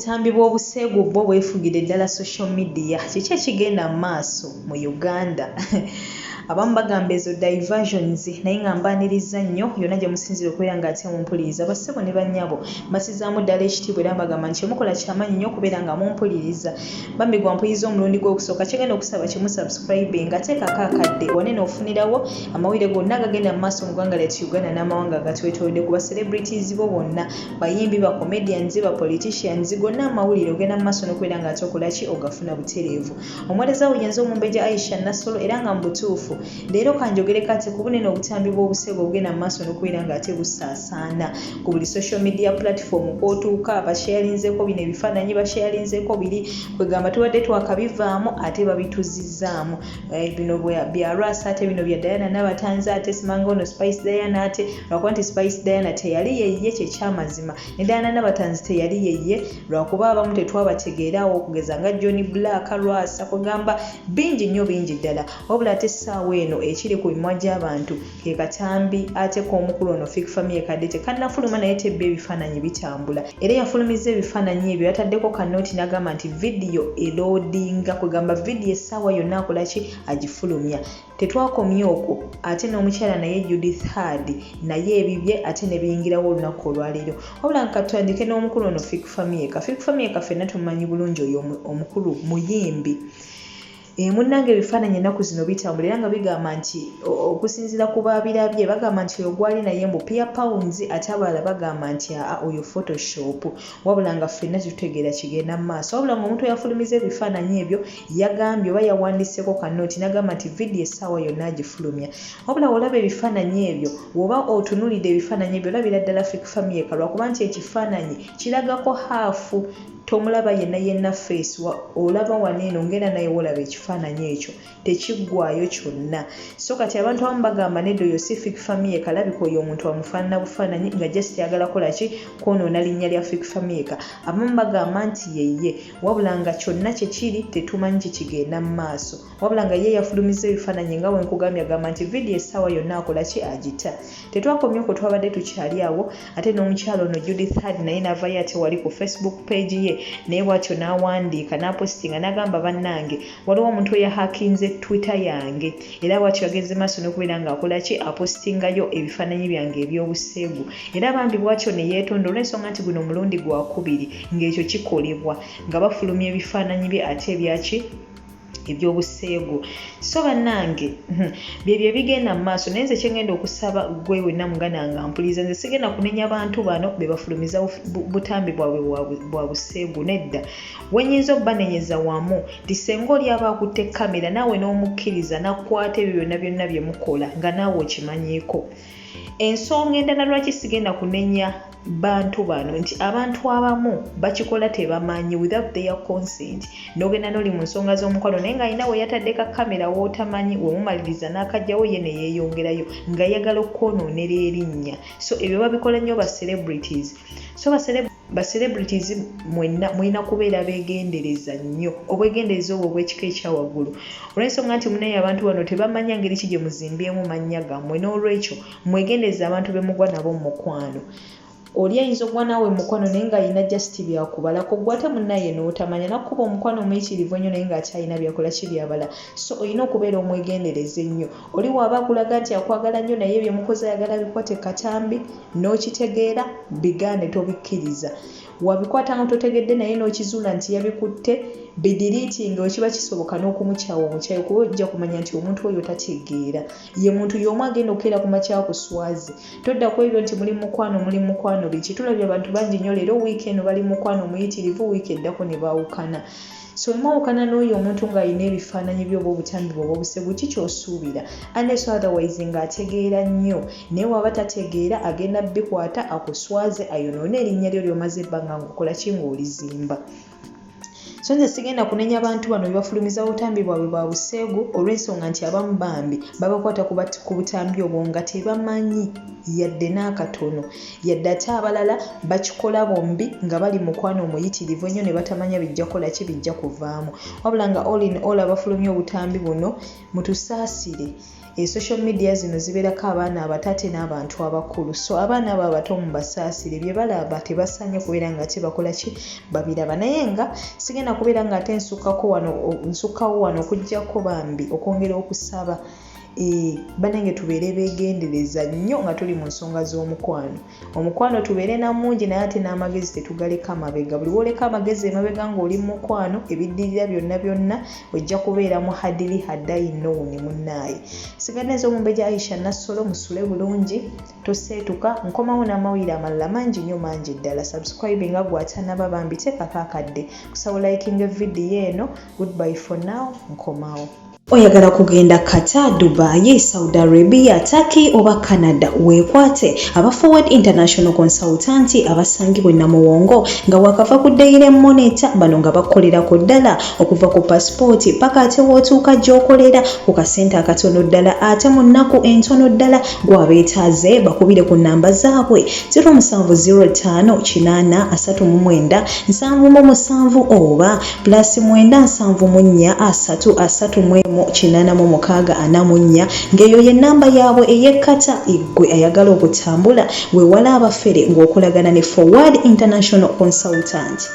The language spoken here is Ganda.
obutambi bw'obuseegu bwo bwefugidde ddala social media kiki ekigenda mu maaso mu Uganda abamu bagamba ezo diversions naye nga mbaaniriza nnyo yonna gye musinzira okubeera ng'ate mumpuliriza bassebo ne bannyabo mbasizaamu ddala ekitiibwa era mbagamba nti kyemukola kyamaanyi nnyo okubeera nga mumpuliriza bambi gwa mpuliriza omulundi gw'okusooka kyegenda okusaba kimu subscribing ateekako akadde wane n'ofunirawo amawulire gonna agagenda mu maaso mu ggwanga lyattu Uganda n'amawanga agatwetoolodde ku ba celebrities bo bonna bayimbi ba comedians ba politicians gonna amawulire ogenda mu maaso n'okubeera ng'ate okolaki ogafuna butereevu omuweereza wo yenza omumbeja Aisha Nassolo era nga mu butuufu leero kanjogere kati ku bunene obutambi bw'obuseego obugenda mu maaso n'okubeera ng'ate busaasaana ku buli social media platform kw'otuuka basharinzeeko bino ebifaananyi basharinzeeko biri kwegamba tubadde twakabivaamu ate babituzizzaamu bino bya Ras ate bino bya Diana Nabatanzi ate simanga ono Spice Diana ate lwakuba nti Spice Diana teyali yeye kyekyamazima ne Diana Nabatanzi teyali yeye lwakuba abamu tetwabategeerawo okugeza nga Johnny Black Ras kwegamba bingi nnyo bingi ddala wabula ate essaawa eno ekiri ku mimwa gy'abantu ke katambi ate k'omukulu ono Fik Family kadde tekannafuluma naye tebba ebifaananyi bitambula era yafulumiza ebifaananyi ebyo yataddeko kanooti n'agamba nti vidiyo eloadinga kwegamba vidiyo essaawa yonna akolaki agifulumya tetwakomye okwo ate n'omukyala naye Judith Hard naye ebibye ate ne biyingirawo olunaku olwaleero wabula nga tutandike n'omukulu ono Fik Family ffenna tumumanyi bulungi oyo omukulu muyimbi munnange ebifaananyi ennaku zino bitambula era nga bigamba nti okusinziira ku baabirabye bagamba nti oyo gwali naye mbu Pia Pounds ate abalala bagamba nti oyo Photoshop wabula nga ffenna tetutegeera kigenda mu maaso wabula nga omuntu eyafulumiza ebifaananyi ebyo yagambye oba yawandiseeko kanooti n'agamba nti vidiyo essaawa yonna agifulumya wabula olaba ebifaananyi ebyo woba otunuulidde ebifaananyi ebyo olabira ddala Fik Family lwakuba nti ekifaananyi kiragako haafu tomulaba yenna face olaba waneeno ngenda naye olaba ekifaananyi ekyo tekiggwaayo kyonna so kati abantu abamu bagamba nedda oyo si Fik Family kalabika oyo omuntu amufaanana bufaananyi nga just yagala kola ki kwonoona linnya lya Fik Family abamu bagamba nti yeye wabula nga kyonna kyekiri tetumanyi kikigenda mu maaso wabula nga ye yafulumiza ebifaananyi nga bwe nkugambye agamba nti vidiyo essaawa yonna akola ki agita tetwakomye okwo twabadde tukyali awo ate n'omukyalo ono Judith Hard naye n'avayo ate wali ku Facebook page ye naye bw'atyo n'awandiika n'apostinga n'agamba bannange waliwo omuntu eyahakinze Twitter yange era bw'atyo yagenze maaso n'okubeera ng'akola ki apostingayo ebifaananyi byange eby'obuseegu era bambi bw'atyo ne yeetonda olw'ensonga nti guno mulundi gwakubiri ng'ekyo kikolebwa nga bafulumya ebifaananyi bye ate ebyaki ebyobuseegu so bannange byebyo bigenda mu maaso naye nze kyengenda okusaba gwe wenna muganda nga mpuliriza nze sigenda kunenya bantu bano be bafulumiza butambi bwabwe bwa buseegu nedda wenyinza obbanenyeza wamu ti senga oli aba akutte kamera naawe n'omukkiriza n'akwata ebyo byonna byonna bye mukola nga naawe okimanyiiko ensonga endala lwaki sigenda kunenya bantu bano nti abantu abamu bakikola tebamanyi without their consent n'ogenda n'oli mu nsonga z'omukwano naye ng'alina we yataddeka kamera w'otamanyi wemumaliriza n'akajjawo ye ne yeeyongerayo nga yagala okwonoonera erinnya so ebyo babikola nnyo ba celebrities so ba celebrities mulina kubeera beegendereza nnyo obwegendereza obwo obw'ekika ekyawaggulu olw'ensonga nti munaye abantu bano tebamanya ngeri ki gye muzimbyemu mannya gammwe n'olwekyo mwegendereza abantu be mugwa nabo mu mukwano oli ayinza ogwa naawe mukwano naye ng'alina just byakubalako gwe ate munnaye n'otamanya nakkuba omukwano omuyitirivu ennyo naye ng'akyalina byakola ki byabala so olina okubeera omwegendereza ennyo oli waaba akulaga nti akwagala nnyo naye byemukoze ayagala bikwate katambi n'okitegeera bigaane tobikkiriza wabikwata nga totegedde naye n'okizuula nti yabikutte bidiriitinga wekiba kisoboka n'okumukyawa omukyayi kuba ojja kumanya nti omuntu oyo tategeera ye muntu y'omu agenda okukeera ku makya kuswazi todda ku ebyo nti muli mukwano biki tulabye abantu bangi nnyo leero wiiki eno bali mukwano muyitirivu wiiki eddako ne baawukana so mwawukana n'oyo omuntu ng'alina ebifaananyi by'oba obutambi bw'oba obuseegu ki ky'osuubira unless otherwise ng'ategeera nnyo naye waba tategeera agenda bikwata akuswaze ayonoone erinnya lyo ly'omaze ebbanga ng'okola ki ng'olizimba so nze sigenda kunenya abantu bano bebafulumiza obutambi bwabwe bwa buseegu olw'ensonga nti abamu bambi babakwata ku butambi obwo nga tebamanyi yadde n'akatono yadde ate abalala bakikola bombi nga bali mukwano omuyitirivu ennyo ne batamanya bijja kola ki bijja kuvaamu wabula nga all in all abafulumya obutambi buno mutusaasire social media zino zibeerako abaana abatate n'abantu abakulu, so abaana abo abato mu basaasire bye balaba tebasanye kubeera nga bakola ki babiraba. Naye nga sigenda kubeera nga ate nsukkawo wano okuggyako bambi okwongera okusaba banange tubeere beegendereza nnyo nga tuli mu nsonga z'omukwano. Omukwano tubeere na mungi naye ate n'amagezi tetugaleka mabega. Buli woleka amagezi emabega ng'oli mu mukwano ebiddirira byonna ojja kubeera mu hadiri haddayinnowuni munnaaye. Siganeza Omumbejja Aisha Nassolo, musule bulungi toseetuka. Nkomawo n'amawulire amalala mangi nnyo mangi ddala. Subscribe nga gw'atanaba bambi teekako akadde kusawo likinga vidiyo eno. Goodbye for now, nkomawo. Oyagala kugenda Qatar, Dubai, Saudi Arabia, Turkey oba Canada, weekwate aba Forward International Consultant abasangibwa Namuwongo nga wakava ku Daily Monitor. Bano nga bakolera ku ddala okuva ku passport paka ate wootuuka gy'okolera ku kasente akatono ddala ate mu nnaku entono ddala. Gwabeetaaze bakubire ku nnamba zaabwe 0705839777 oba +9743384 ng'eyo ye nnamba yaabwe ey'ekkata. Eggwe ayagala okutambula weewala abafere ng'okolagana ne Forward International Consultant.